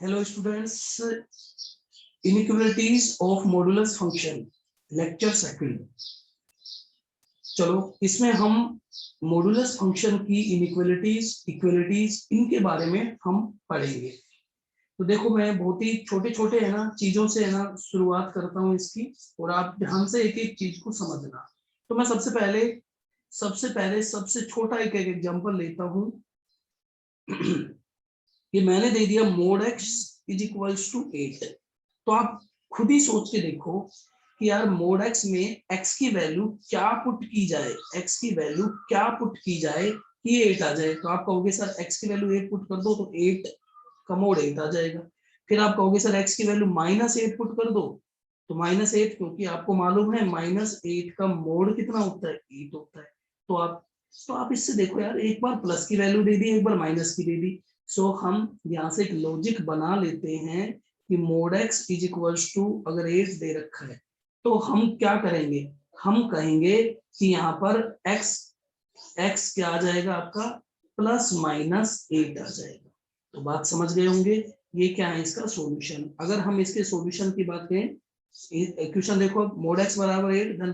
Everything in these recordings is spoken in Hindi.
Hello students, inequalities of modulus function lecture second. चलो इसमें हम मॉडुलस फंक्शन की इनइक्वालिटीज इक्वालिटीज इनके बारे में हम पढ़ेंगे। तो देखो मैं बहुत ही छोटे छोटे है ना चीजों से है ना शुरुआत करता हूँ इसकी, और आप ध्यान से एक एक चीज को समझना। तो मैं सबसे छोटा एक एग्जांपल लेता हूँ कि मैंने दे दिया mod x is equals to 8। तो आप खुद ही सोच के देखो कि यार मोड एक्स में एक्स की वैल्यू क्या पुट की जाए, एक्स की वैल्यू क्या पुट की जाए कि 8 आ जाए। तो आप कहोगे सर एक्स की वैल्यू 8 पुट कर दो तो 8 का मोड 8 आ जाएगा। फिर आप कहोगे सर एक्स की वैल्यू -8 पुट कर दो तो -8, क्योंकि आपको मालूम है -8 का मोड कितना होता है, 8 होता है। तो आप इससे देखो यार, एक बार प्लस की वैल्यू दे दी, एक बार माइनस की दे दी। सो हम यहाँ से एक लॉजिक बना लेते हैं कि mod x is equals to, अगर 8 दे रखा है तो हम क्या करेंगे, हम कहेंगे कि यहाँ पर x क्या आ जाएगा आपका, ±8 आ जाएगा। तो बात समझ गए होंगे। ये क्या है इसका सॉल्यूशन। अगर हम इसके सॉल्यूशन की बात करें, इक्वेशन देखो, मोड एक्स बराबर 8, देन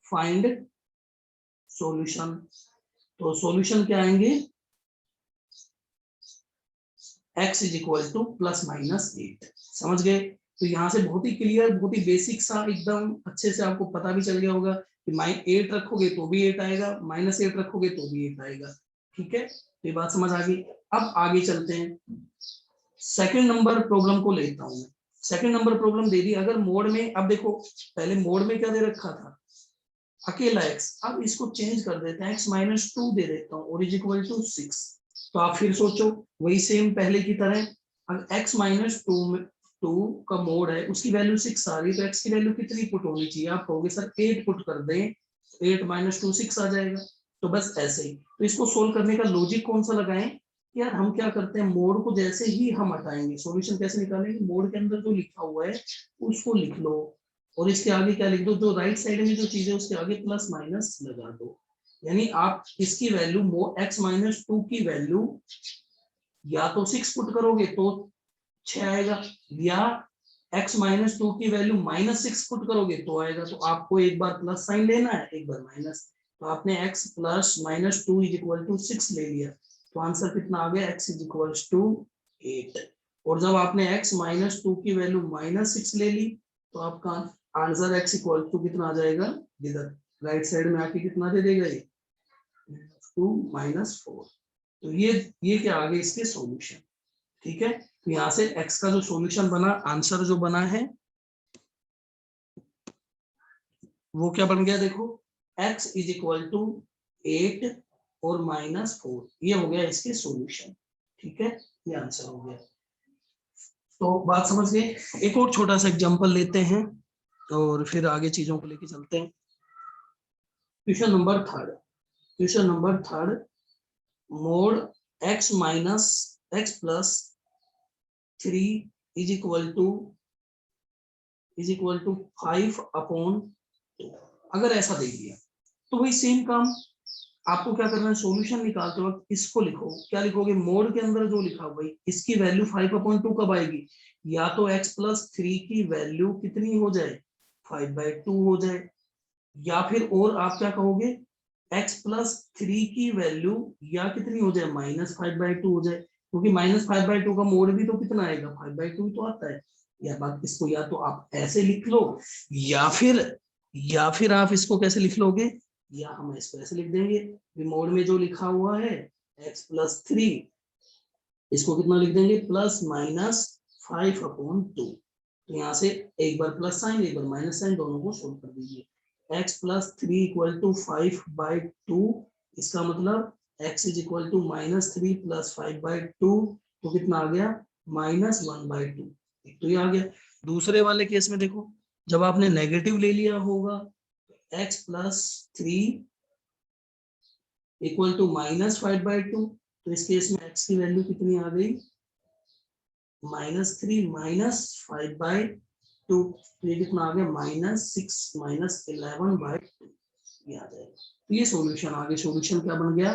फाइंड सॉल्यूशन। तो सॉल्यूशन क्या आएंगे, x इज इक्वल टू ±8। समझ गए। तो यहाँ से बहुत ही क्लियर, बहुत ही बेसिक सा, एकदम अच्छे से आपको पता भी चल गया होगा कि -8 रखोगे तो भी 8 आएगा, -8 रखोगे तो भी 8 आएगा। ठीक है, तो ये बात समझ आ गई। अब आगे चलते हैं, सेकंड नंबर प्रॉब्लम को लेता हूं मैं। सेकंड नंबर प्रॉब्लम दे दी, अगर मोड में, अब देखो पहले मोड में क्या दे रखा था, अकेला x। अब इसको चेंज कर देते हैं, x-2 दे देता हूँ और इज इक्वल टू 6। तो आप फिर सोचो वही सेम पहले की तरह, अगर x-2 का मोड है, उसकी वैल्यू 6 आ रही, तो x की वैल्यू कितनी पुट होनी चाहिए। आप कहोगे सर 8 पुट कर दें, 8 - 2 6 आ जाएगा। तो बस ऐसे ही। तो इसको सोल्व करने का लॉजिक कौन सा लगाएं, यार हम क्या करते हैं, मोड को जैसे ही हम हटाएंगे, सॉल्यूशन कैसे निकालेंगे, मोड के अंदर जो लिखा हुआ है उसको लिख लो, और इसके आगे क्या लिख दो, जो राइट साइड में जो चीज है उसके आगे प्लस माइनस लगा दो। यानी आप इसकी वैल्यू x-2 की वैल्यू या तो 6 पुट करोगे तो 6 आएगा, या x-2 की वैल्यू -6 पुट करोगे तो आएगा। तो आपको एक बार प्लस साइन लेना है, एक बार माइनस। तो आपने x + -2 = 6 ले लिया, तो आंसर कितना आ गया, x = 8। और जब आपने x-2 की वैल्यू -6 ले ली, तो आपका आंसर x = कितना आ जाएगा, इधर राइट साइड में आके कितना दे देगा, ये 2 - 4। तो ये क्या आ गए इसके सॉल्यूशन। ठीक है, तो यहाँ से x का जो सॉल्यूशन बना, आंसर जो बना है वो क्या बन गया, देखो x = 8 और -4, ये हो गया इसके सॉल्यूशन। ठीक है, ये आंसर हो गया। तो बात समझ गए। एक और छोटा सा एग्जांपल लेते हैं और फिर आगे चीजों को लेके चलते हैं। Question number third, mod x - x + 3 is equal to 5/2। अगर ऐसा दे दिया तो वही सेम काम आपको क्या करना है, सॉल्यूशन निकालते वक्त इसको लिखो। क्या लिखोगे, मोड के अंदर जो लिखा हुआ है इसकी वैल्यू 5/2 कब आएगी, या तो x + 3 की वैल्यू कितनी हो जाए, 5/2 हो जाए, या फिर और आप क्या कहोगे, x + 3 की वैल्यू या कितनी हो जाए, -5/2 हो जाए, क्योंकि -5/2 का मोड भी तो कितना आएगा, 5/2 ही तो आता है। या बात इसको या तो आप ऐसे लिख लो, या फिर आप इसको कैसे लिख लोगे, या हम इसको ऐसे लिख देंगे, मोड में जो लिखा हुआ है x + 3, इसको कितना लिख देंगे, ±5/2। तो यहाँ से एक बार प्लस साइन एक बार माइनस साइन, दोनों को सोल्व कर दीजिए। x + 3 = 5/2, इसका मतलब x = -3 + 5/2, तो कितना आ गया, -1/2। तो ये आ गया। दूसरे वाले केस में देखो, जब आपने नेगेटिव ले लिया होगा, x + 3 = -5/2, तो इस केस में x की वैल्यू कितनी आ गई, -3 - 5/2, तो ये कितना आ गया, -6 - 11/2, ये आ जाएगा। तो ये सॉल्यूशन आ गया। सॉल्यूशन क्या बन गया,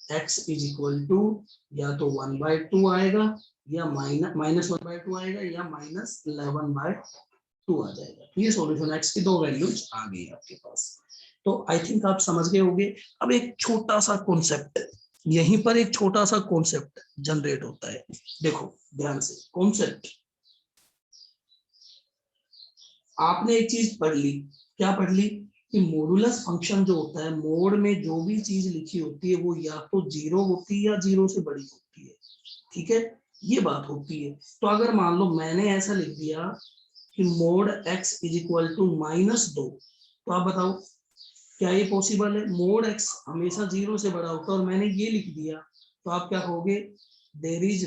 x इज इक्वल टू या तो 1/2 आएगा या -1/2 आएगा या -11/2 आ जाएगा। तो ये सॉल्यूशन x की दो वैल्यूज आ गई आपके पास। तो आई थिंक आप समझ गए होंगे। अब एक छोटा सा कॉन्सेप्ट, यहीं पर एक छोटा सा कॉन्सेप्ट जनरेट होता है। देखो ध्यान से कॉन्सेप्ट, आपने एक चीज पढ़ ली, क्या पढ़ ली कि मॉडुलस फंक्शन जो होता है, मोड में जो भी चीज लिखी होती है वो या तो 0 होती है या 0 से बड़ी होती है। ठीक है, ये बात होती है। तो अगर मान लो मैंने ऐसा लिख दिया कि mod x is equal to -2, तो आप बताओ क्या ये पॉसिबल है? मोड x हमेशा 0 से बड़ा होता है और मैंने ये लिख दिया, तो आप क्या कहोगे? There is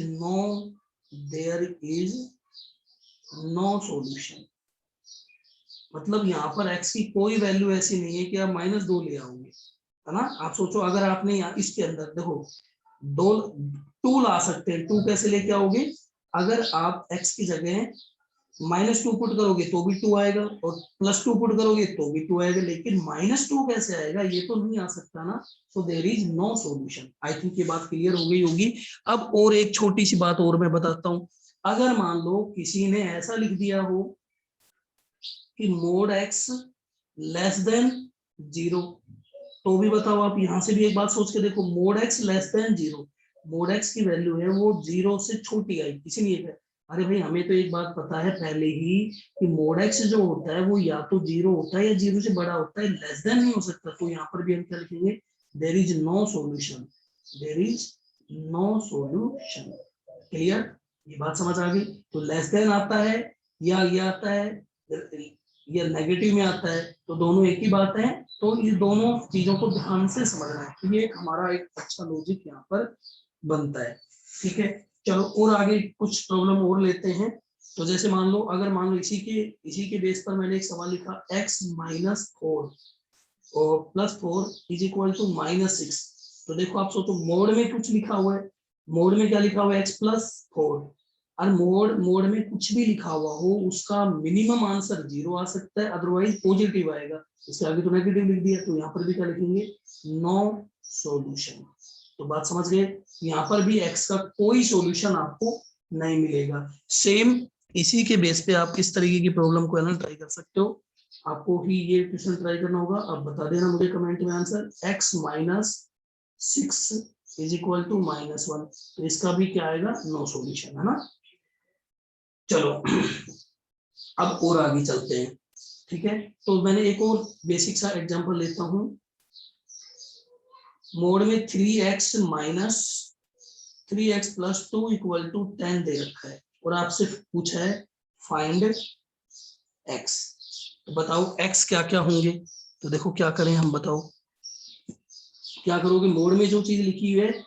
no solution. मतलब यहाँ पर x की कोई वैल्यू ऐसी नहीं है कि आप -2 ले आओगे, है ना। आप सोचो अगर आपने यहाँ इसके अंदर देखो दो 2 ला सकते हैं, 2 कैसे लेके आओगे? अगर आप x की जगह -2 पुट करोगे तो भी 2 आएगा और +2 पुट करोगे तो भी 2 आएगा, लेकिन -2 कैसे आएगा? ये तो नहीं आ सकता ना। So there is no solution. I think ये बात क्लियर हो गई होगी। अब और एक छोटी सी बात और मैं बताता हूँ। अगर मान लो किसी ने ऐसा लिख दिया हो कि मोड x लेस देन 0, तो भी बताओ आप यहां से भी एक बात सोच के देखो, mode x less than 0, mode x की वैल्यू है वो 0 से छोटी आई, किसी ने ये, अरे भाई हमें तो एक बात पता है पहले ही कि मोड x जो होता है वो या तो 0 होता है या 0 से बड़ा होता है, लेस देन नहीं हो सकता। तो यहाँ पर भी हम क्या लिखेंगे? There is no solution, there is no solution. Clear? ये बात समझ आ गई। तो लेस देन आता है या ये आता है या नेगेटिव में आता है, तो दोनों एक ही बात है। तो ये दोनों चीजों को ध्यान से समझना है। तो ये हमारा एक अच्छा लॉजिक यहाँ पर बनता है। ठीक है, चलो और आगे कुछ प्रॉब्लम और लेते हैं। तो जैसे मान लो, अगर मान लो इसी के बेस पर मैंने एक सवाल लिखा x -4 और +4 इज इक्वल टू -6। तो देखो आप सोचो मोड में कुछ लिखा हुआ है, मोड में क्या लिखा हुआ है? x+4। और मोड में कुछ भी लिखा हुआ हो उसका मिनिमम आंसर 0 आ सकता है, अदरवाइज पॉजिटिव आएगा। इसके आगे तो नेगेटिव लिख दिया, तो यहाँ पर भी क्या लिखेंगे? No solution. तो बात समझ गए, यहाँ पर भी x का कोई सॉल्यूशन आपको नहीं मिलेगा। सेम इसी के बेस पे आप किस तरीके की प्रॉब्लम को है ना ट्राई कर सकते हो। आपको ही ये क्वेश्चन ट्राई करना होगा। अब बता देना मुझे कमेंट में answer. x -6 is equal to -1, तो इसका भी क्या आएगा? नो सॉल्यूशन, है ना। चलो अब और आगे चलते हैं। ठीक है, तो मैंने एक और बेसिक सा एग्जांपल लेता हूं। मोड में 3x + 2 इक्वल टू 10 दे रखा है और आपसे पूछा है फाइंड x। तो बताओ x क्या क्या होंगे? तो देखो क्या करें हम, बताओ क्या करोगे? मोड में जो चीज लिखी हुई है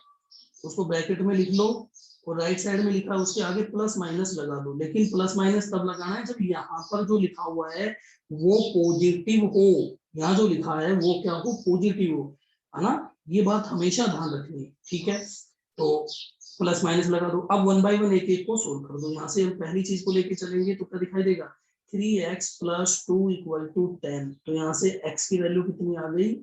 उसको ब्रैकेट में लिख लो और राइट साइड में लिखा है उसके आगे प्लस माइनस लगा दो। लेकिन प्लस माइनस तब लगाना है जब यहाँ पर जो लिखा हुआ है वो पॉजिटिव हो। यहाँ जो लिखा है वो क्या हो? पॉजिटिव हो, है ना। ये बात हमेशा ध्यान रखनी है। ठीक है, तो प्लस माइनस लगा दो। अब 1 बाय 1 एक एक को सोल्व कर दो। यहाँ से हम पहली चीज को लेके चलेंगे तो क्या दिखाई देगा? 3x + 2 equal to 10। तो यहाँ से x की वैल्यू कितनी आ गई?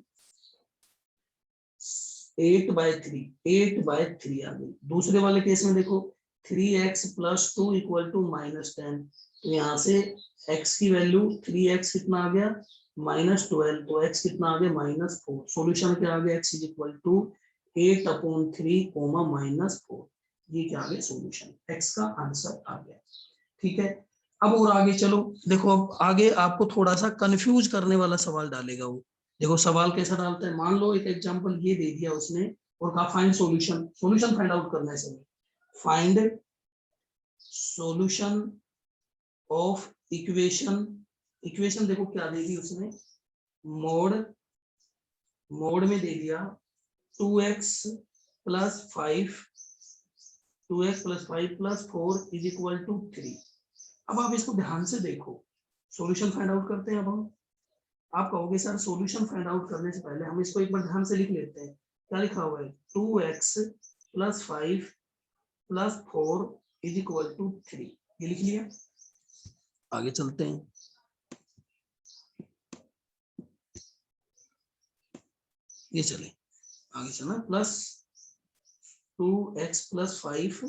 8/3 आ गई। दूसरे वाले केस में देखो 3x + 2 इक्वल टू -10। तो यहाँ से x की वैल्यू 3x कितना आ गया? -12। तो x कितना आ गया? -4। सॉल्यूशन क्या आ गया? x is equal to 8/3, -4। ये क्या आ गया? सॉल्यूशन, x का आंसर आ गया। ठीक है, अब और आगे चलो। देखो अब आगे आपको थोड़ा सा कंफ्यूज करने वाला सवाल डालेगा वो। देखो सवाल कैसा डालता है, मान लो एक एग्जांपल ये दे दिया उसने और कहा find solution. Solution find out करना है sir. Find solution of equation. Equation देखो क्या दे दी उसने, मोड में दे दिया 2x + 5 + 4 इज इक्वल टू 3। अब आप इसको ध्यान से देखो, सॉल्यूशन फाइंड आउट करते हैं। अब हम, आप कहोगे सर सॉल्यूशन फाइंड आउट करने से पहले हम इसको एक बार ध्यान से लिख लेते हैं। क्या लिखा हुआ है? 2x + 5 + 4 is equal to 3। ये लिख लिया। आगे चलते हैं। ये चले आगे चलना, प्लस 2x + 5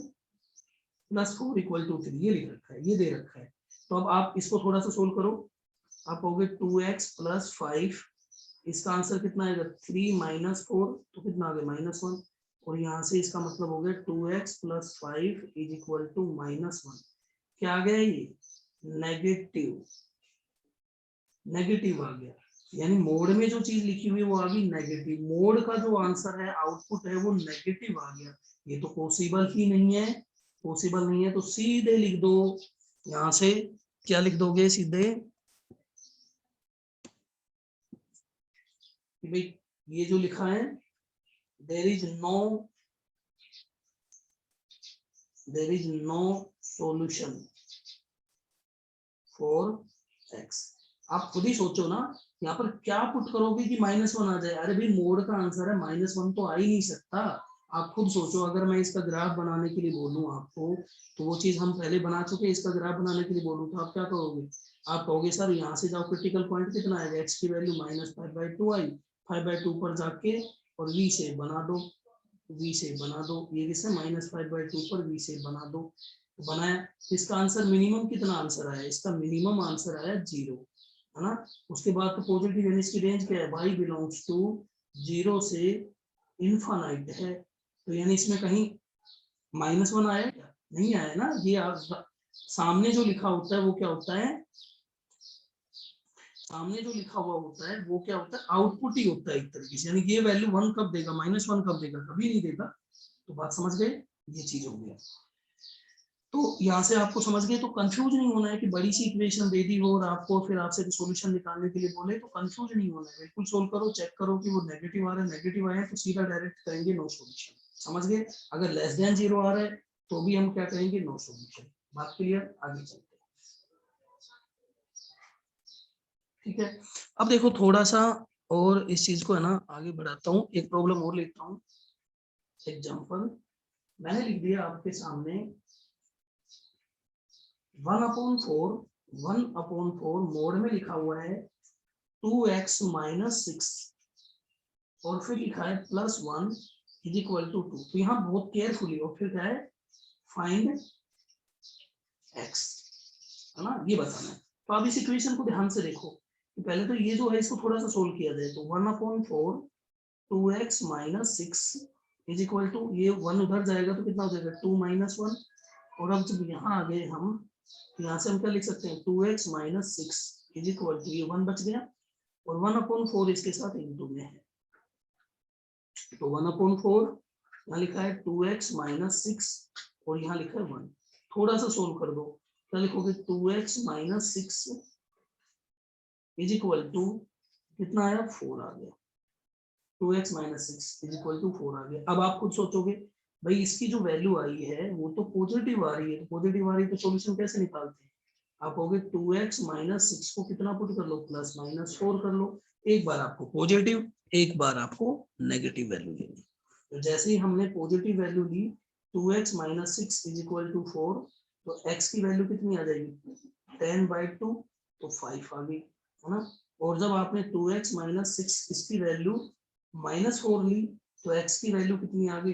+ 4 = 3 ये लिख रखा है, ये दे रखा है। तो अब आप इसको थोड़ा सा सोल्व करो। आप कहोगे 2x + 5, इसका आंसर कितना आएगा 3 - 4, तो कितना आ गया -1, और यहाँ से इसका मतलब हो गया 2x + 5 = -1। क्या आ गया ये नेगेटिव, नेगेटिव आ गया। यानी मोड में जो चीज लिखी हुई है वो आ गई नेगेटिव, मोड का जो आंसर है आउटपुट है वो नेगेटिव आ गया। ये तो पॉसिबल ही नहीं है, पॉसिबल नहीं है। तो सीधे लिख दो, यहां से क्या लिख दोगे सीधे कि भाई ये जो लिखा है there is no solution for x। आप खुद ही सोचो ना, यहाँ पर क्या पुट करोगे कि -1 आ जाए। अरे भाई मोड का आंसर है, -1 तो आ ही नहीं सकता। आप खुद सोचो, अगर मैं इसका ग्राफ बनाने के लिए बोलूं आपको, तो वो चीज हम पहले बना चुके हैं। इसका ग्राफ बनाने के लिए बोलूं तो आप क्या कहोगे? आप कहोगे सर यहाँ से जाओ, क्रिटिकल पॉइंट कितना आएगा, x की वैल्यू -5/2 आई, 5/2 पर जाके और v से बना दो, v से बना दो, ये किससे -5/2 पर v से बना दो। तो बनाया, इसका आंसर मिनिमम कितना आंसर आया, इसका मिनिमम आंसर आया 0, है ना। उसके बाद तो पॉजिटिव यानी इसकी रेंज क्या है, y बिलोंग्स टू 0 से इनफाइनाइट है। तो यानी इसमें कहीं -1 आया क्या? नहीं आया ना। ये आप सामने जो लिखा होता है वो क्या होता है, सामने जो लिखा हुआ होता है वो क्या होता है, आउटपुट ही होता है एक तरीके से। यानी ये वैल्यू 1 कब देगा, -1 कब देगा, कभी नहीं देगा। तो बात समझ गए, ये चीज हो गया। तो यहाँ से आपको समझ गए, तो कंफ्यूज नहीं होना है कि बड़ी सी इक्वेशन दे दी हो और आपको फिर आपसे सॉल्यूशन निकालने के लिए बोले, तो कंफ्यूज नहीं होना है। बिल्कुल सोल्व करो, चेक करो कि वो नेगेटिव आ रहा है, नेगेटिव आया तो सीधा डायरेक्ट करेंगे नो सॉल्यूशन। समझ गए? अगर <0 आ रहा है तो भी हम क्या करेंगे, नो सॉल्यूशन। बात क्लियर? आगे चलते हैं। ठीक है, अब देखो थोड़ा सा और इस चीज को है ना आगे बढ़ाता हूँ, एक प्रॉब्लम और लेता हूँ। एग्जाम्पल मैंने लिख दिया आपके सामने 1/4 मोड में लिखा हुआ है 2x - 6 और फिर लिखा है +1 = 2। तो यहाँ बहुत केयरफुली, और फिर क्या है फाइंड x, है ना, ये बताना है। तो अब इस इक्वेशन को ध्यान से देखो, तो पहले तो ये जो है इसको थोड़ा सा सोल्व किया जाए। तो 1/4 2x - 6 = ये 1 उधर जाएगा तो कितना हो जाएगा 2 - 1। और अब जब यहाँ आ गए हम, यहाँ से हम क्या लिख सकते हैं 2x - 6 = ये 1 बच गया, और 1/4 इसके साथ इंटू में है। तो 1/4 यहाँ लिखा है 2x - 6 और यहाँ लिखा है 1। थोड़ा सा सोल्व कर दो, क्या लिखोगे 2x - 6 = कितना आया 4 आ गया। 2x - 6 = 4 आ गया। अब आप खुद सोचोगे भाई इसकी जो वैल्यू आई है वो तो पॉजिटिव आ रही है, पॉजिटिव आ रही है तो सॉल्यूशन कैसे निकालते हैं? आप कहोगे 2x - 6 को कितना पुट कर लो, +-4 कर लो। एक बार आपको पॉजिटिव, एक बार आपको नेगेटिव वैल्यू लेनी। तो जैसे ही हमने पॉजिटिव वैल्यू ली 2x - 6 = 4, तो x की वैल्यू कितनी आ जाएगी 10/2, तो 5 आ गई, है ना। और जब आपने 2x - 6 इसकी वैल्यू -4 ली तो x की वैल्यू कितनी आ गई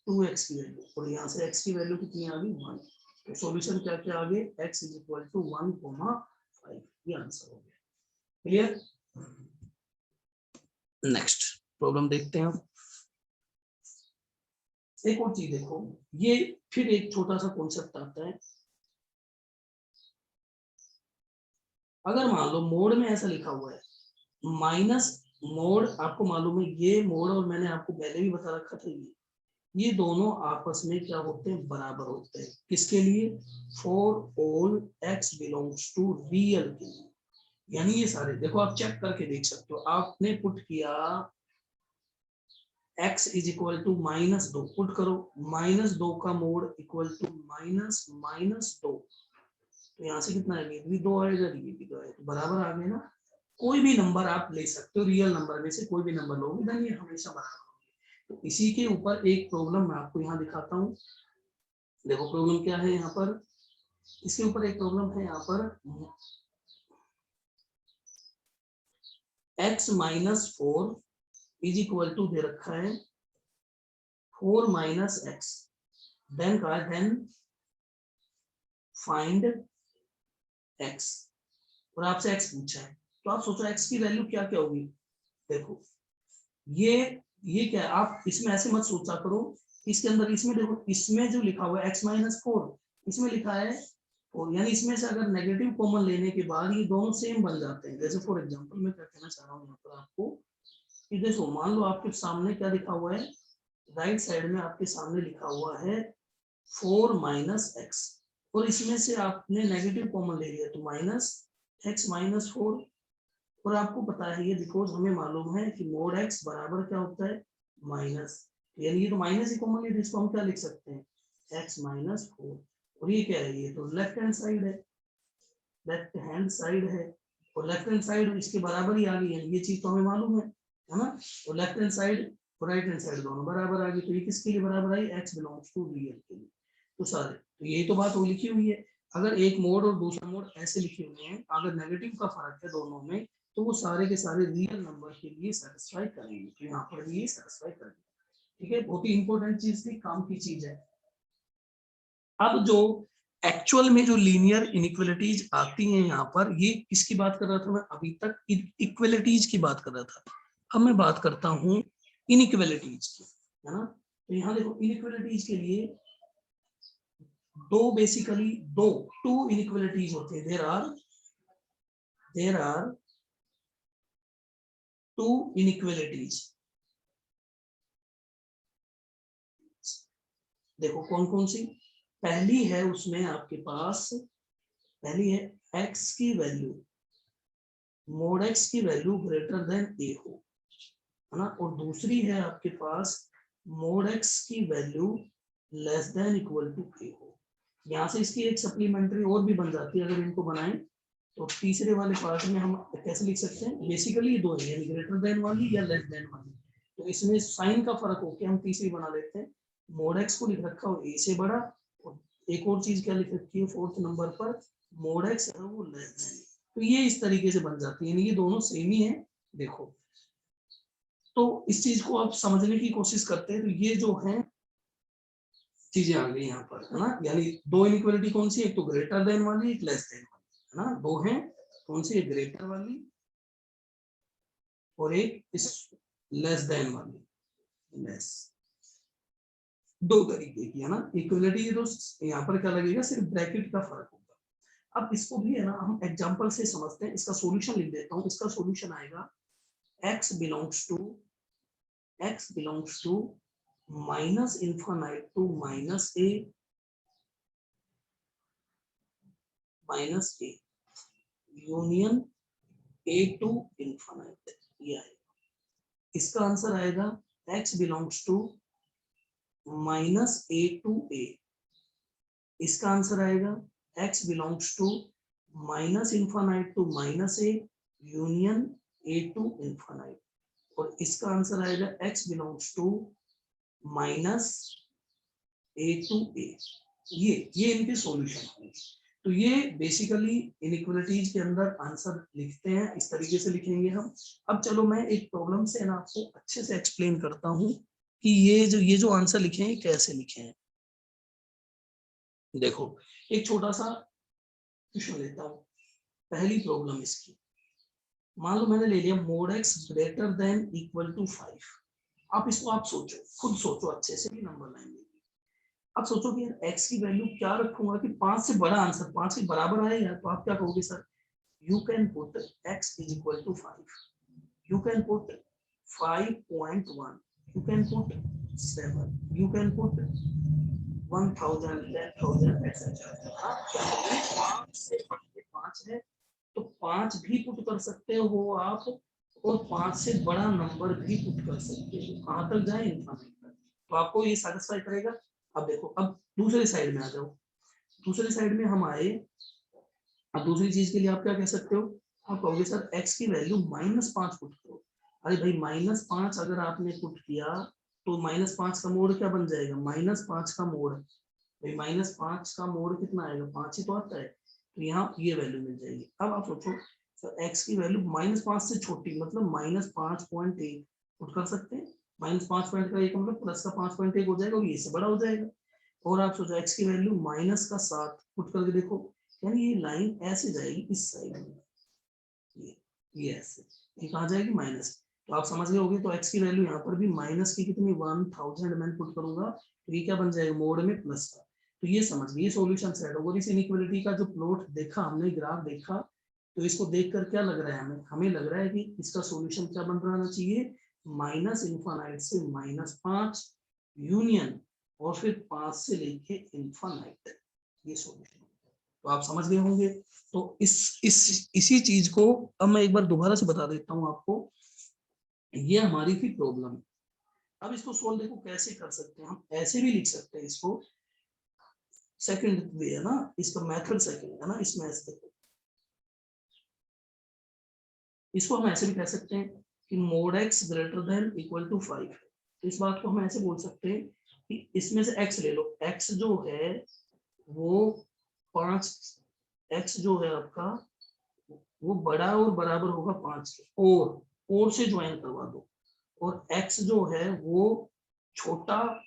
2x की वैल्यू, और यहाँ से x की वैल्यू कितनी आ गई 1। तो सॉल्यूशन क्या क्या आ गए, x = 1,5। ये आंसर हो गया। क्लियर? नेक्स्ट प्रॉब्लम देखते हैं। एक और चीज देखो, ये फिर एक छोटा सा कॉन्सेप्ट आता है। अगर मान लो मोड में ऐसा लिखा हुआ है माइनस मोड, आपको मालूम है ये मोड, और मैंने आपको पहले भी बता रखा था ये दोनों आपस में क्या होते हैं, बराबर होते हैं। किसके लिए? For all x belongs to real के लिए। यानी ये सारे देखो, आप चेक करके देख सकते हो। आपने पुट किया x = -2, पुट करो -2 का मोड इक्वल टू -2। तो यहाँ से कितना आएगा, भी 2 आएगा, ये भी 2 आएगा, तो बराबर आ गए ना। कोई भी नंबर आप ले सकते हो, रियल नंबर में से कोई भी नंबर लोगे देन ये हमेशा बराबर होंगे। तो इसी के ऊपर एक प्रॉब्लम मैं आपको यहाँ दिखाता हूँ। देखो प्रॉब्लम क्या है यहाँ पर, इसके ऊपर एक प्रॉब्लम है यहाँ पर x - 4 = दे रखा है 4 माइनस एक्स, देन का देन फाइंड एक्स, और आपसे एक्स पूछा है, तो आप सोचो एक्स की वैल्यू क्या क्या होगी। देखो ये क्या है, आप इसमें ऐसे मत सोचा करो, इसके अंदर इसमें देखो, इसमें जो लिखा हुआ है x माइनस 4, इसमें लिखा है 4, यानी इसमें से अगर नेगेटिव कॉमन लेने के बाद ये दोनों सेम बन जाते हैं। जैसे फॉर एग्जांपल मैं क्या कहना चाह रहा हूँ यहाँ पर आपको कि देखो, मान लो आपके सामने क्या लिखा हुआ है, राइट साइड में आपके सामने लिखा हुआ है 4 माइनस एक्स, और इसमें से आपने नेगेटिव कॉमन ले लिया तो माइनस एक्स माइनस 4, और आपको पता है ये बिकॉज हमें मालूम है कि मोड एक्स बराबर क्या होता है माइनस, यानी ये तो माइनस ही कॉमन है, इसको हम क्या लिख सकते हैं एक्स माइनस 4, और ये क्या है, ये तो लेफ्ट हैंड साइड है, लेफ्ट हैंड साइड है, और लेफ्ट हैंड साइड इसके बराबर ही आ गई है, ये चीज तो हमें मालूम है ना। तो लेफ्ट हैंड साइड और राइट हैंड साइड दोनों बराबर आ गई, तो ये किसके लिए बराबर आई, एक्स बिलोंग्स टू रियल के लिए। तो सारे तो यही तो बात वो लिखी हुई है, अगर एक मोड और दूसरा मोड ऐसे लिखे हुए हैं, अगर नेगेटिव का फर्क है दोनों में, तो वो सारे के सारे रियल नंबर के लिए सेटिस्फाई करेंगे, तो यहाँ पर भी ये सेटिस्फाई करेंगे। ठीक है, बहुत ही इंपॉर्टेंट चीज थी, काम की चीज है। अब जो एक्चुअल में जो लीनियर इनइक्वालिटीज आती हैं यहाँ पर, ये किसकी बात कर रहा था मैं अभी तक, इक्वालिटीज की बात कर रहा था। अब मैं बात करता हूँ इनइक्वालिटीज की, है ना। तो यहाँ देखो इनइक्वालिटीज के लिए बेसिकली टू इनइक्वालिटीज होते हैं, देयर आर टू इनइक्वालिटीज। देखो कौन कौन सी, पहली है उसमें आपके पास, पहली है x की वैल्यू मोड x की वैल्यू ग्रेटर देन a हो, है ना, और दूसरी है आपके पास मोड x की value less than equal to a हो। यहाँ से इसकी एक सप्लीमेंट्री और भी बन जाती है, अगर इनको बनाएं तो तीसरे वाले पार्ट में हम कैसे लिख सकते हैं, बेसिकली दो है, यानी ग्रेटर देन वाली या लेस देन वाली, तो इसमें साइन का फर्क होकर हम तीसरी बना लेते हैं, मोड एक्स को लिख रखा हो ए से बड़ा, और एक और चीज क्या लिख रखी है फोर्थ नंबर पर, मोड एक्स है वो लेस देन, तो ये इस तरीके से बन जाती है, यानी ये दोनों सेम ही है। देखो तो इस चीज को आप समझने की कोशिश करते हैं, तो ये जो है चीजें आ गई यहाँ पर, है ना, यानी दो इनइक्वालिटी कौन सी, एक तो ग्रेटर देन वाली, एक लेस देन वाली, है ना, दो है कौन सी, एक ग्रेटर वाली और एक इस लेस देन वाली, लेस, दो तरीके की, है ना इक्वलिटी। तो यहाँ पर क्या लगेगा, सिर्फ ब्रैकेट का फर्क होगा। अब इसको भी है ना हम एग्जांपल से समझते हैं, इसका सॉल्यूशन लिख देता हूँ, इसका सॉल्यूशन आएगा x belongs to minus infinite to minus A union a to infinite, ये आएगा। इसका आंसर आएगा x belongs to minus A to A, इसका आंसर आएगा x belongs to minus infinite to minus A union A to infinite, और इसका आंसर आएगा x belongs to minus A to A. ये इनके सॉल्यूशन है। तो ये बेसिकली इनइक्वालिटीज के अंदर आंसर लिखते हैं, इस तरीके से लिखेंगे हम। अब चलो मैं एक प्रॉब्लम से ना आपको अच्छे से एक्सप्लेन करता हूँ कि ये जो आंसर लिखे हैं कैसे लिखे हैं। देखो एक छोटा सा क्वेश्चन लेता हूँ, पहली प्रॉब्लम इसकी, मान लो मैंने ले लिया mod x greater than equal to 5। आप इसको आप सोचो, खुद सोचो अच्छे से, भी नंबर लाइन लेगी। अब सोचो कि यार x की वैल्यू क्या रखूंगा कि 5 से बड़ा आंसर 5 के बराबर आए यार, तो आप क्या कहोगे sir, you can put x is equal to 5, you can put 5.1, you can put 7, you can put 1000, 10,000 etcetera. 5 से 5 है तो 5 भी पुट कर सकते हो आप, और 5 से बड़ा नंबर भी पुट कर सकते हो, कहां तक जाए इन्फाइनाइट तक, तो आपको ये सेटिस्फाई करेगा। अब देखो, अब दूसरे साइड में आ जाओ, दूसरे साइड में हम आए, अब दूसरी चीज के लिए आप क्या कह सकते हो, आप कहोगे सर x की वैल्यू -5 पुट करो। अरे भाई -5 अगर आपने पुट किया तो -5 का मोड क्या बन जाएगा, -5 का मोड, भाई -5 का मोड कितना आएगा, 5 ही तो आता है, तो यहाँ ये वैल्यू मिल जाएगी। अब आप सोचो सर x की वैल्यू -5 से छोटी, मतलब -5.8 पुट कर सकते हैं, -5 पॉइंट का एक मतलब प्लस का 5.1 हो जाएगा और ये इससे बड़ा हो जाएगा। और आप सोचो x की वैल्यू माइनस का 7 पुट करके देखो, यानी ये लाइन ऐसे जाएगी इस साइड में, ये ऐसे, ये कहाँ जाएगी माइनस। तो आप समझ गए होंगे। तो x की वैल्यू यहाँ पर भी माइनस की कितनी 1000 मैं पुट करूंगा तो ये क्या बन जाएगा मोड में प्लस का। तो ये समझ गए, ये सॉल्यूशन सेट होगा। इस इनइक्वालिटी का जो प्लॉट देखा हमने, ग्राफ देखा, तो इसको देखकर क्या लग रहा है हमें, हमें लग रहा है कि इसका सॉल्यूशन क्या बन रहना चाहिए, माइनस इनफाइनाइट से -5 यूनियन और फिर 5 से लेके इनफाइनाइट, ये सॉल्यूशन। तो आप समझ गए होंगे। तो इसी चीज को अब मैं एक बार दोबारा से बता देता हूं आपको। ये हमारी थी प्रॉब्लम। अब इसको सोल्व देखो कैसे कर सकते हैं, हम ऐसे भी लिख सकते हैं इसको, सेकंड वे है ना, इसका मेथड सेकंड है ना, इसमें ऐसे देखो, इसको हम ऐसे भी कह सकते हैं कि mod x greater than equal to 5 है। तो इस बात को हम ऐसे बोल सकते हैं कि इसमें से x ले लो, x जो है वो 5, x जो है आपका वो बड़ा और बराबर होगा 5 के, और से ज्वाइन करवा दो, और x जो है वो छोटा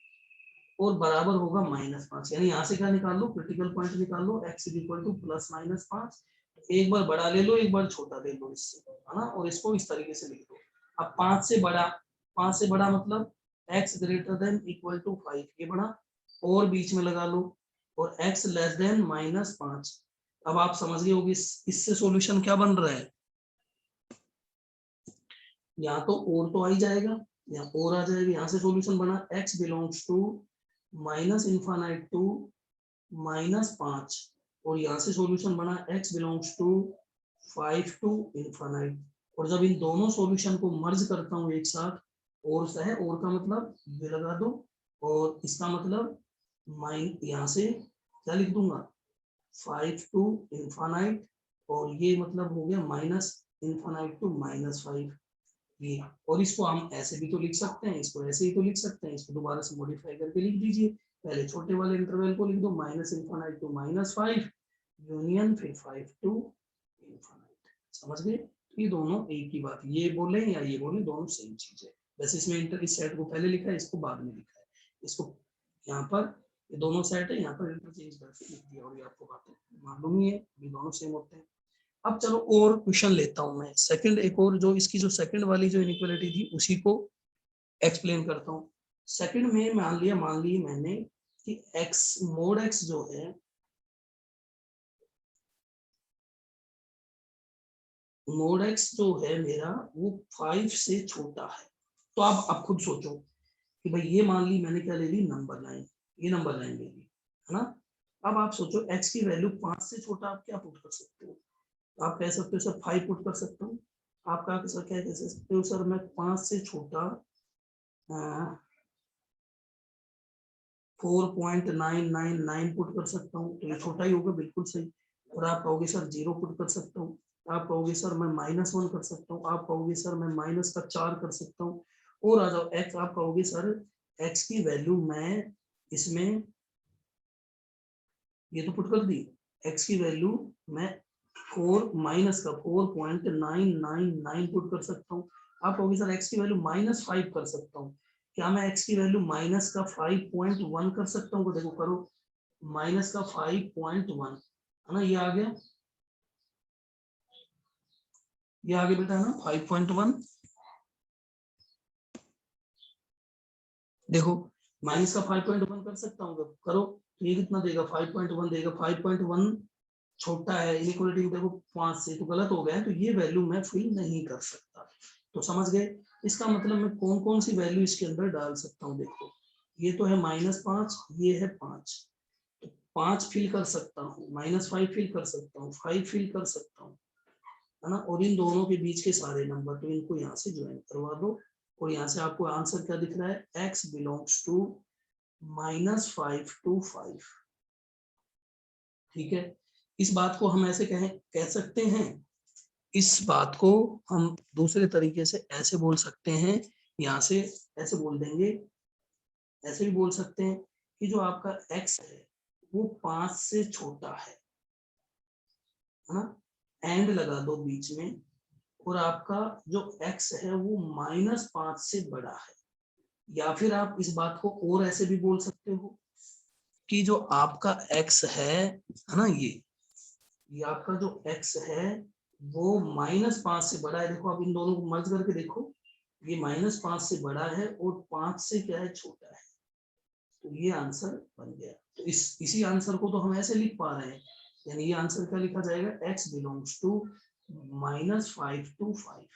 और बराबर होगा -5। यानी यहाँ से क्या निकाल लो, क्रिटिकल पॉइंट निकाल लो, x इक्वल टू +-5। एक बार बड़ा ले लो, एक बार छोटा ले लो इससे, है ना, और इसको इस तरीके से लिख दो। अब 5 से बड़ा मतलब x greater than equal to 5, ये बड़ा, और बीच में लगा लो, और x लेस देन -5। अब आप समझ गए होगे इससे सॉल्यूशन क्या बन रहा है, यहाँ तो और तो आ ही जाएगा, यहाँ और आ जाएगा, यहाँ से सॉल्यूशन बना x belongs to -infinite to -5, और यहाँ से सॉल्यूशन बना x belongs to 5 to infinite. और जब इन दोनों सॉल्यूशन को मर्ज करता हूँ एक साथ, और है, और का मतलब ये लगा दो, और इसका मतलब यहाँ से क्या लिख दूंगा 5 टू इनफाइनाइट, और ये मतलब हो गया -इनफाइनाइट टू -5 ये। और इसको हम ऐसे भी तो लिख सकते हैं, इसको ऐसे ही तो लिख सकते हैं, इसको दोबारा से मॉडिफाई करके लिख दीजिए। पहले छोटे वाले इंटरवल को लिख दो -इनफाइनाइट टू -5 यूनियन फिर 5 टू इनफाइनाइट। समझ गए, ये दोनों एक ही बात, ये बोले या ये बोले दोनों सेम चीज है। वैसे इसमें इस सेट को पहले लिखा है, इसको बाद में लिखा है, इसको यहाँ पर ये दोनों सेट है, यहाँ पर इंटरचेंज करके लिख दिया, और ये आपको बातें मालूम ही है, ये दोनों सेम होते हैं। अब चलो और क्वेश्चन लेता हूं मैं, सेकंड एक और, जो इसकी जो सेकंड वाली जो इनइक्वालिटी थी उसी को एक्सप्लेन करता हूं। सेकंड में मान लिया मैंने कि x मोड x जो है, मोड x जो है मेरा वो 5 से छोटा है। तो आप खुद सोचो कि भाई ये मान ली मैंने क्या ले ली, नंबर लाइन, ये नंबर लाइन ले ली, है ना। अब आप सोचो x की वैल्यू 5 से छोटा आप क्या पुट कर सकते हो, आप कह सकते हो सर 5 पुट कर सकता हूँ। आप क्या कह सकते हो सर मैं 5 से छोटा 4.999 पुट कर सकता हूँ, तो ये छोटा ही होगा, बिल्कुल सही। और आप कहोगे सर 0 पुट कर सकता हूँ, आप कहोगे सर मैं -1 कर सकता हूँ, आप कहोगे सर मैं -4 कर सकता हूँ, और आ जाओ x, आप कहोगे सर x की वैल्यू मैं इसमें ये तो पुट कर दी, x की वैल्यू मैं 4.999 पुट कर सकता हूँ। आप कहोगे सर x की वैल्यू -5 कर सकता हूँ, क्या मैं x की वैल्यू -5.1 कर सकता हूँ, देखो करो, -5.1 है ना, ये आ गया, ये आगे बेटा है ना 5.1, देखो -5.1 कर सकता हूँ, करो तो ये कितना देगा 5.1 देगा, 5.1 छोटा है, इनइक्वालिटी देखो 5 से, तो गलत हो गया है, तो ये वैल्यू मैं फिल नहीं कर सकता। तो समझ गए, इसका मतलब मैं कौन कौन सी वैल्यू इसके अंदर डाल सकता हूँ, देखो ये तो है -5, ये है 5, तो 5 फिल कर सकता हूँ, -5 फिल कर सकता हूँ, 5 फिल कर सकता हूँ, है ना, और इन दोनों के बीच के सारे नंबर, तो इनको यहाँ से ज्वाइन करवा दो, और यहाँ से आपको आंसर क्या दिख रहा है, x बिलोंग्स टू -5 to 5। ठीक है, इस बात को हम ऐसे कह सकते हैं, इस बात को हम दूसरे तरीके से ऐसे बोल सकते हैं, यहाँ से ऐसे बोल देंगे, ऐसे भी बोल सकते हैं कि जो आपका x है वो 5 से छोटा है ना, एंड लगा दो बीच में, और आपका जो x है वो -5 से बड़ा है। या फिर आप इस बात को और ऐसे भी बोल सकते हो कि जो आपका x है ना, ये आपका जो x है वो -5 से बड़ा है। देखो आप इन दोनों को मर्ज करके देखो, ये -5 से बड़ा है और 5 से क्या है, छोटा है। तो ये आंसर बन गया। तो इसी आंसर को तो हम ऐसे लिख पा रहे हैं, यानी ये आंसर क्या लिखा जाएगा, x बिलोंग्स टू -5 to 5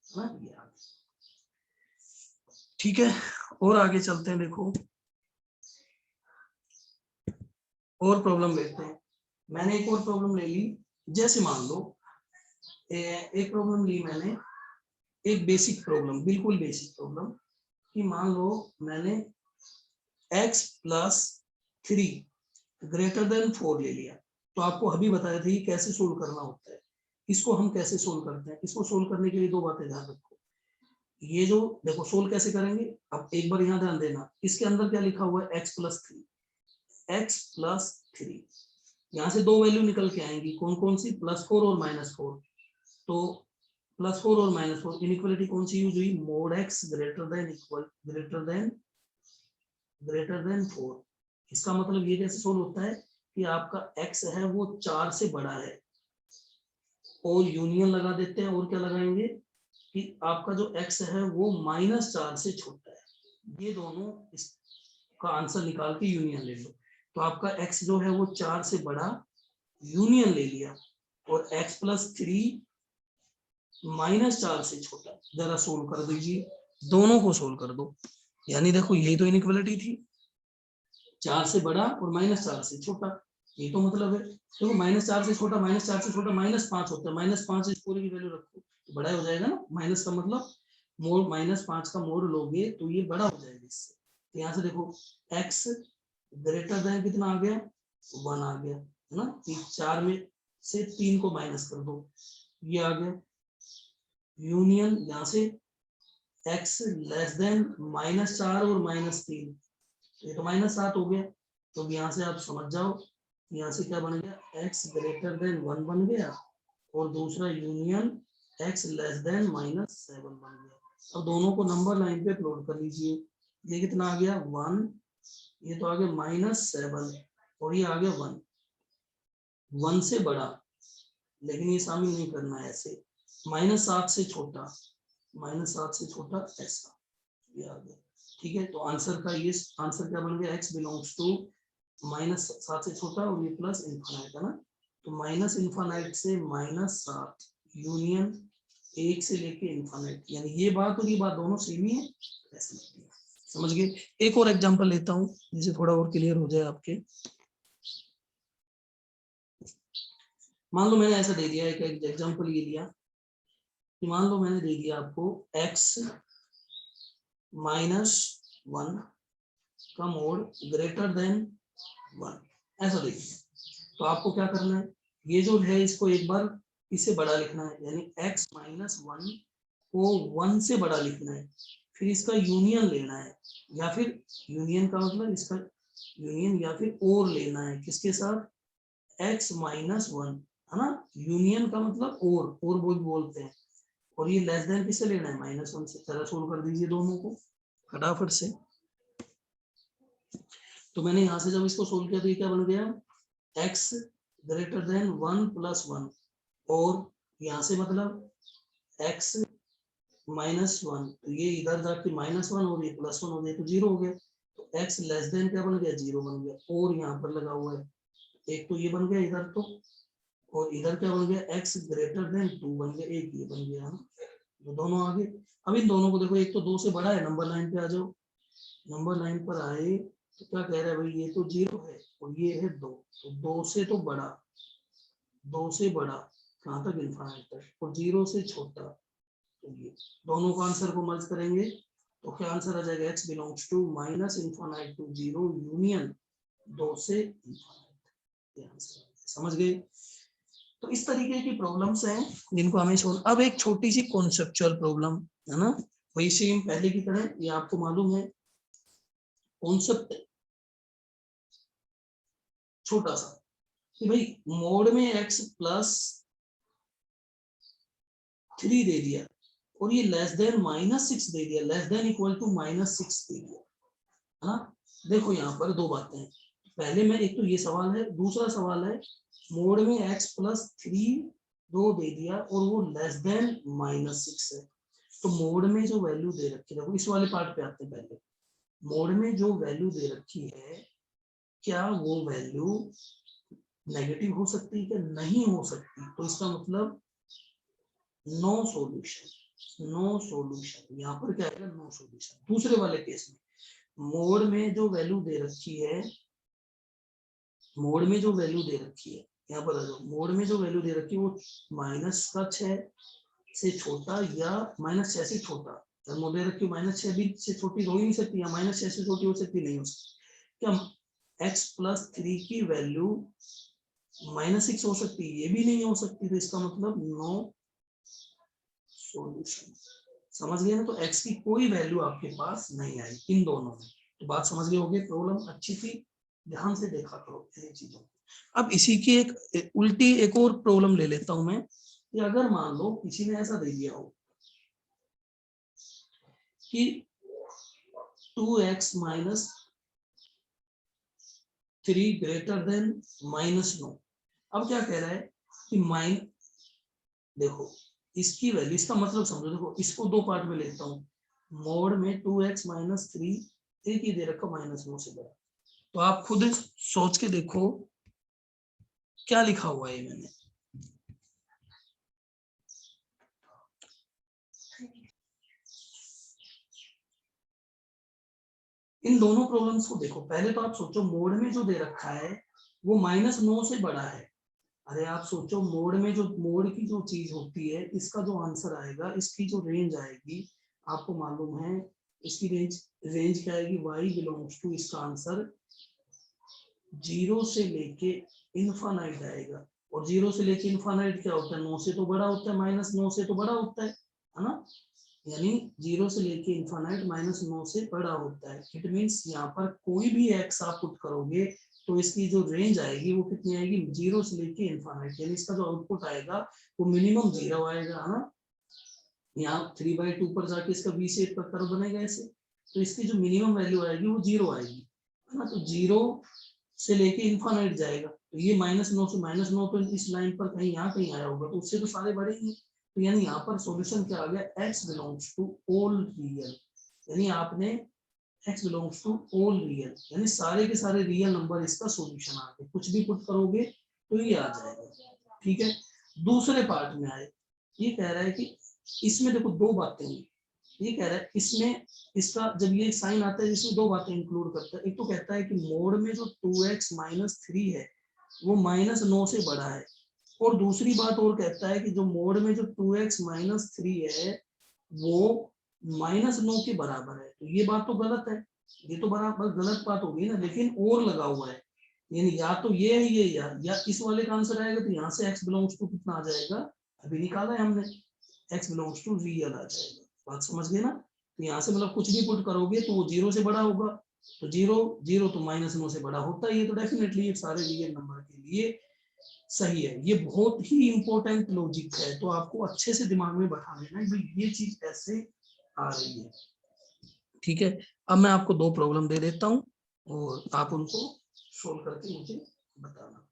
ना, ये ठीक है। और आगे चलते हैं, देखो और प्रॉब्लम लेते हैं। मैंने एक और प्रॉब्लम ले ली, जैसे मान लो एक प्रॉब्लम ली मैंने, एक बेसिक प्रॉब्लम, बिल्कुल बेसिक प्रॉब्लम, कि मान लो मैंने x + 3 > 4 ले लिया। तो आपको अभी बताया था ये कैसे सोल्व करना होता है। इसको हम कैसे सोल्व करते हैं, इसको सोल्व करने के लिए दो बातें ध्यान रखो। ये जो देखो सोल्व कैसे करेंगे, अब एक बार यहाँ ध्यान देना, इसके अंदर क्या लिखा हुआ है, x + 3, x + 3, यहाँ से दो वैल्यू निकल के आएंगी, कौन कौन सी, +4 और -4। तो +4 और -4, इनइक्वालिटी कौन सी यूज हुई, mod x ग्रेटर देन 4। इसका मतलब ये कैसे सोल्व होता है कि आपका x है वो 4 से बड़ा है, और यूनियन लगा देते हैं, और क्या लगाएंगे कि आपका जो x है वो -4 से छोटा है। ये दोनों इसका आंसर निकाल के यूनियन ले लो। तो आपका x जो है वो 4 से बड़ा, यूनियन ले लिया, और x + 3 -4 से छोटा। जरा सोल्व कर दीजिए, दोनों को सोल्व कर दो। यानी देखो यही तो इनइक्वालिटी थी, 4 से बड़ा और -4 से छोटा, ये तो मतलब है। देखो -4 से छोटा, -4 से छोटा -5 होता है, -5 इस पूरी की वैल्यू रखो तो बड़ा हो जाएगा ना। माइनस का मतलब मोड, -5 का मोड लोगे तो ये बड़ा हो जाएगा इससे। तो यहाँ से देखो x ग्रेटर देन कितना आ गया, 1 आ गया, है ना। 4 में से 3 को माइनस कर दो, ये आ गया यूनियन। यहाँ से x < -4 और -3, ये तो -7 हो गया। तो यहाँ से आप समझ जाओ, यहाँ से क्या बन गया, x ग्रेटर देन 1 बन गया, और दूसरा यूनियन x लेस देन -7 बन गया। अब दोनों को नंबर लाइन पे प्लॉट कर लीजिए। ये कितना आ गया, 1, ये तो आ गया -7, और ये आ गया 1, 1 से बड़ा, लेकिन ये शामिल नहीं करना है ऐसे, -7 से छोटा, -7 से छोटा ऐसा, ये आ गया। ठीक है, तो आंसर का ये आंसर क्या बन गया, x बिलोंग्स टू -7 से छोटा, और ये प्लस इनफाइनाइट है ना। तो -इनफाइनाइट से -7 यूनियन 1 से लेके इनफाइनाइट, यानी ये बात और ये बात दोनों सेम ही है, ऐसे समझ गए। एक और एग्जांपल लेता हूं जिससे थोड़ा और क्लियर हो जाए आपके। मान लो मैंने ऐसा दे दिया, एक एग्जांपल ये लिया कि मान लो मैंने दे दिया आपको x -1 का मोड ग्रेटर देन 1, ऐसा देखिए। तो आपको क्या करना है, ये जो है इसको एक बार इसे बड़ा लिखना है, यानी x -1 को 1 से बड़ा लिखना है, फिर इसका यूनियन लेना है, या फिर यूनियन का मतलब इसका यूनियन या फिर और लेना है, किसके साथ, x -1, है ना। यूनियन का मतलब और बोलते हैं, और ये लेस देन किससे लेना है, -1 से। जरा सोल्व कर दीजिए दोनों को फटाफट से। तो मैंने यहाँ से जब इसको सोल्व किया तो ये क्या बन गया, x ग्रेटर देन 1 + 1, और यहाँ से मतलब x -1, तो ये इधर जाके -1 और ये +1 हो गया तो 0 हो गया। तो x लेस देन क्या बन गया, 0 बन गया, और यहाँ पर लगा हुआ है, एक तो ये बन गया इधर, तो और इधर क्या बन गया, x ग्रेटर देन 2 बन गया, एक ये बन गया, तो दोनों आगे। अब इन दोनों को देखो, एक तो 2 से बड़ा है, नंबर लाइन पे आ जाओ, नंबर लाइन पर आए तो क्या कह रहा है भाई, ये तो 0 है और ये है 2, तो 2 से तो बड़ा, 2 से बड़ा कहाँ तक, इनफाइनाइट तक, और 0 से छोटा। तो ये दोनों का आंसर को मर्ज करेंगे तो क्या आंसर आ जाएगा, x belongs to -infinite to 0 union 2 से इनफाइनाइट। समझ गए। तो इस तरीके की प्रॉब्लम्स हैं जिनको हमें सोल्व। अब एक छोटी सी कॉन्सेप्चुअल प्रॉब्लम है ना, वही सेम पहले की तरह, ये आपको मालूम है कॉन्सेप्ट छोटा सा, कि भाई मोड में x + 3 दे दिया, और ये लेस देन -6 दे दिया, लेस देन इक्वल टू -6 दे दिया, है ना। देखो यहाँ पर दो बातें हैं, पहले में एक तो ये सवाल है, दूसरा सवाल है मोड में x+3 दो दे दिया और वो लेस देन -6 है। तो मोड में जो वैल्यू दे रखी है, देखो इस वाले पार्ट पे आते हैं पहले, मोड में जो वैल्यू दे रखी है क्या वो वैल्यू नेगेटिव हो सकती है क्या, नहीं हो सकती, तो इसका मतलब नो सॉल्यूशन, नो सॉल्यूशन, यहाँ पर क्या आएगा, नो सॉल्यूशन। दूसरे वाले केस में मोड में जो वैल्यू दे रखी है, मोड में जो वैल्यू दे रखी है, यहाँ पर आ जाओ, मोड में जो वैल्यू दे रखी है वो -6 से छोटा या -6 से छोटा, मोड दे रखी है -6 भी से छोटी हो ही नहीं सकती, या -6 से छोटी हो सकती, नहीं हो सकती। क्या x+3 की वैल्यू -6 हो सकती है, ये भी नहीं हो सकती, तो इसका मतलब नो सॉल्यूशन। समझ गए ना, तो x की कोई वैल्यू आपके पास नहीं आई इन दोनों में। तो बात समझ गए होगे, प्रॉब्लम अच्छी थी, ध्यान से देखा करो इन चीजों को। अब इसी की एक उल्टी एक और प्रॉब्लम ले लेता हूं मैं, कि अगर मान लो किसी ने ऐसा दे दिया हो कि 2x - 3 ग्रेटर देन -9। अब क्या कह रहा है कि देखो इसकी वैल्यू, इसका मतलब समझो, देखो इसको दो पार्ट में लेता हूँ, मोड में 2x - 3 एक ही दे रखा -9 से बड़ा, तो आप खुद सोच के देखो क्या लिखा हुआ है मैंने। इन दोनों प्रॉब्लम्स को देखो, पहले तो आप सोचो मोड में जो दे रखा है वो -9 से बड़ा है। अरे आप सोचो मोड में जो मोड की जो चीज होती है, इसका जो आंसर आएगा, इसकी जो रेंज आएगी, आपको मालूम है इसकी रेंज, रेंज क्या आएगी, y बिलोंग्स टू, इसका आंसर 0 से लेके इनफाइनाइट आएगा। और 0 से लेके इनफाइनाइट क्या होता है, 9 से तो बड़ा होता है, -9 से तो बड़ा होता है ना। यानी 0 से लेके इनफाइनाइट -9 से बड़ा होता है। इट मींस यहाँ पर कोई भी x आप पुट करोगे तो इसकी जो रेंज आएगी वो कितनी आएगी, 0 से लेके इनफाइनाइट, यानी इसका जो आउटपुट आएगा वो मिनिमम 0 आएगा, है ना। यहाँ 3/2 पर जाके इसका v शेप का कर्व बनेगा ऐसे, तो इसकी जो मिनिमम वैल्यू आएगी वो 0 आएगी, है ना। तो 0 से लेके इनफाइनाइट जाएगा, तो ये -9 से -9 तो इस लाइन पर कहीं यहाँ कहीं आया होगा, तो उससे तो सारे बड़े ही हैं। तो यानी यहाँ पर सॉल्यूशन क्या आ गया, x belongs to all real, यानी आपने x belongs to all real, यानी सारे के सारे रियल नंबर इसका सॉल्यूशन आ गए, कुछ भी पुट करोगे तो ये आ जाएगा। ठीक है, दूसरे पार्ट में आए, ये कह रहा है कि इसमें देखो दो बातें हैं, ये कह रहा है इसमें, इसका जब ये साइन आता है इसमें दो बातें इंक्लूड करता है। एक तो कहता है कि मोड में जो 2x - 3 है वो -9 से बड़ा है, और दूसरी बात और कहता है कि जो मोड में जो 2x - 3 है वो -9 के बराबर है। तो ये बात तो गलत है, ये तो बराबर गलत बात होगी ना, लेकिन और लगा हुआ है, यानी या तो ये है ये, या इस वाले का आंसर आएगा, तो यहाँ से x बिलोंग्स टू कितना आ जाएगा, अभी निकाला है हमने, x बिलोंग्स टू रियल आ जाएगा। बात समझ गए ना। तो यहाँ से मतलब कुछ भी पुट करोगे तो वो 0 से बड़ा होगा, तो 0 0 तो -9 से बड़ा होता ही है, तो डेफिनेटली ये सारे रियल नंबर के लिए सही है। ये बहुत ही इंपॉर्टेंट लॉजिक है, तो आपको अच्छे से दिमाग में बैठा लेना है ये चीज ऐसे आ रही है। ठीक है, अब मैं आपको दो प्रॉब्लम दे देता हूँ और आप उनको सोल्व करके मुझे बताना।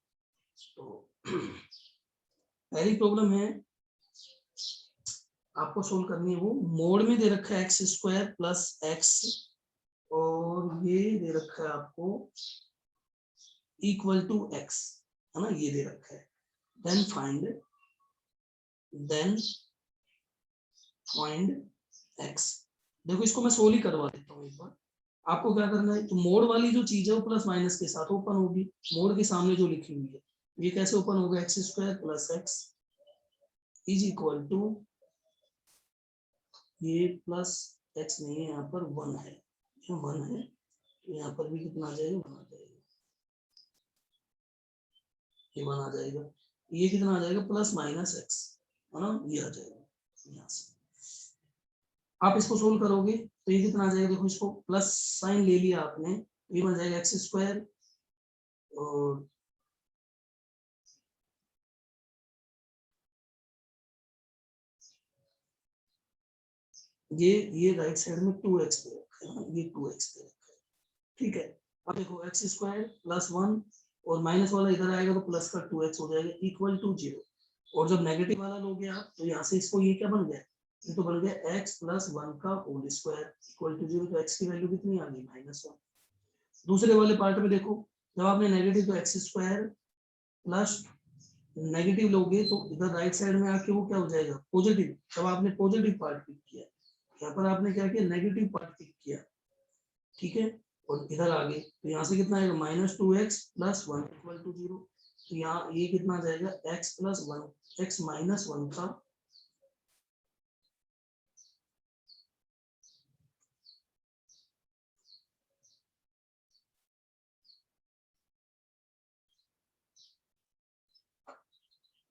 तो पहली प्रॉब्लम है आपको सोल्व करनी है, वो मोड में दे रखा है x² + x, और ये दे रखा है आपको इक्वल टू x, है ना, ये दे रखा है। Then find x। देखो इसको मैं सोल्व ही करवा देता हूँ एक बार। आपको क्या करना है, तो मोड वाली जो चीज है वो प्लस माइनस के साथ ओपन होगी, मोड के सामने जो लिखी हुई है ये कैसे ओपन होगा, x² + x is equal to, ये प्लस x नहीं है, यहाँ पर 1 है, ये 1 है, तो यहाँ पर भी कितना आ जाएगा, 1 आ जाएगा, ये 1 आ जाएगा, ये कितना आ जाएगा, +-x, है ना, ये आ जाएगा। यहाँ से आप इसको सोल्व करोगे तो ये कितना आ जाएगा, देखो इसको प्लस साइन ले लिया आपने, ये बन जाएगा x² और ये राइट साइड में 2x पे रखा है, ये 2x पे रखा है, ठीक है। अब देखो x स्क्वायर प्लस 1 और माइनस वाला इधर आएगा तो प्लस का 2x हो जाएगा इक्वल टू 0। और जब नेगेटिव वाला लोगे आप तो यहाँ से इसको ये क्या बन गया, ये तो बन गया x प्लस 1 का होल स्क्वायर इक्वल टू 0। तो x की वैल्यू कितनी आ गई -1। दूसरे वाले पार्ट में देखो, जब आपने नेगेटिव तो x स्क्वायर प्लस नेगेटिव लोगे तो इधर राइट साइड में आके वो क्या हो जाएगा पॉजिटिव। जब आपने पॉजिटिव पार्ट पिक किया, यहाँ पर आपने क्या किया नेगेटिव पार्ट पिक किया, ठीक है। और इधर आगे तो यहाँ से कितना आएगा -2x प्लस 1 इक्वल टू 0। तो यहाँ ये कितना आ जाएगा x प्लस 1 x माइनस 1 का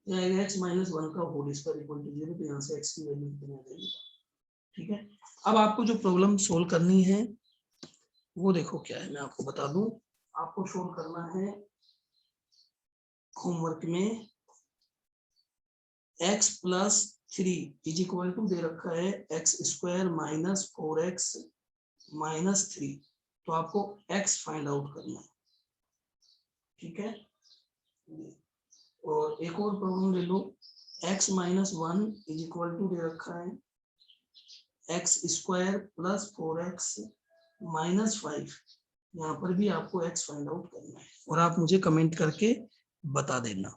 आएगा x माइनस 1 का होल स्क्वायर इक्वल टू 0। तो यहाँ से x की वैल्यू कितनी आ जाएगी, ठीक है। अब आपको जो प्रॉब्लम सोल्व करनी है वो देखो क्या है, मैं आपको बता दूं। आपको सोल्व करना है होमवर्क में x plus 3 is equal to दे रखा है x square minus 4x minus 3। तो आपको x फाइंड आउट करना है, ठीक है। और एक और प्रॉब्लम ले लो, x minus 1 is equal to दे रखा है x square plus 4x minus 5। यहाँ पर भी आपको x फाइंड आउट करना है और आप मुझे कमेंट करके बता देना।